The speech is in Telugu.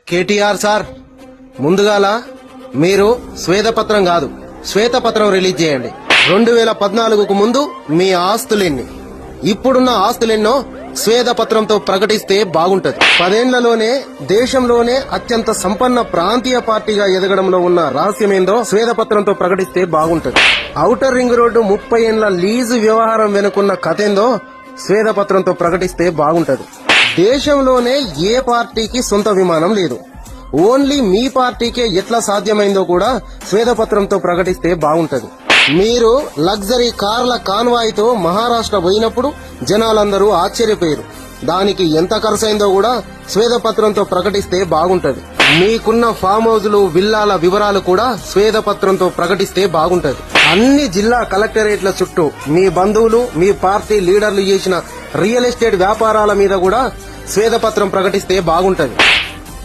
కేటీఆర్ సార్, ముందుగాల మీరు శ్వేతపత్రం కాదు శ్వేతపత్రం రిలీజ్ చేయండి. 2014కు ముందు మీ ఆస్తులెన్ని, ఇప్పుడున్న ఆస్తులెన్నో శ్వేతపత్రంతో ప్రకటిస్తే బాగుంటది. 10 ఏళ్లలోనే దేశంలోనే అత్యంత సంపన్న ప్రాంతీయ పార్టీగా ఎదగడంలో ఉన్న రహస్యమేందో శ్వేతపత్రంతో ప్రకటిస్తే బాగుంటది. ఔటర్ రింగ్ రోడ్డు 30 ఏళ్ల లీజు వ్యవహారం వెనుకున్న కథేందో శ్వేతపత్రంతో ప్రకటిస్తే బాగుంటది. దేశంలోనే ఏ పార్టీకి సొంత విమానం లేదు. ఓన్లీ మీ పార్టీకే ఎట్లా సాధ్యమైందో కూడా శ్వేతపత్రంతో ప్రకటిస్తే బాగుంటది. మీరు లగ్జరీ కార్ల కాన్వాయ్తో మహారాష్ట్ర పోయినప్పుడు జనాలందరూ ఆశ్చర్యపోయారు. దానికి ఎంత ఖర్చయిందో కూడా శ్వేతపత్రంతో ప్రకటిస్తే బాగుంటది. మీకున్న ఫామ్ హౌజులు, విల్లాల వివరాలు కూడా శ్వేతపత్రంతో ప్రకటిస్తే బాగుంటది. అన్ని జిల్లా కలెక్టరేట్ల చుట్టూ మీ బంధువులు, మీ పార్టీ లీడర్లు చేసిన రియల్ ఎస్టేట్ వ్యాపారాల మీద కూడా శ్వేతపత్రం ప్రకటిస్తే బాగుంటది.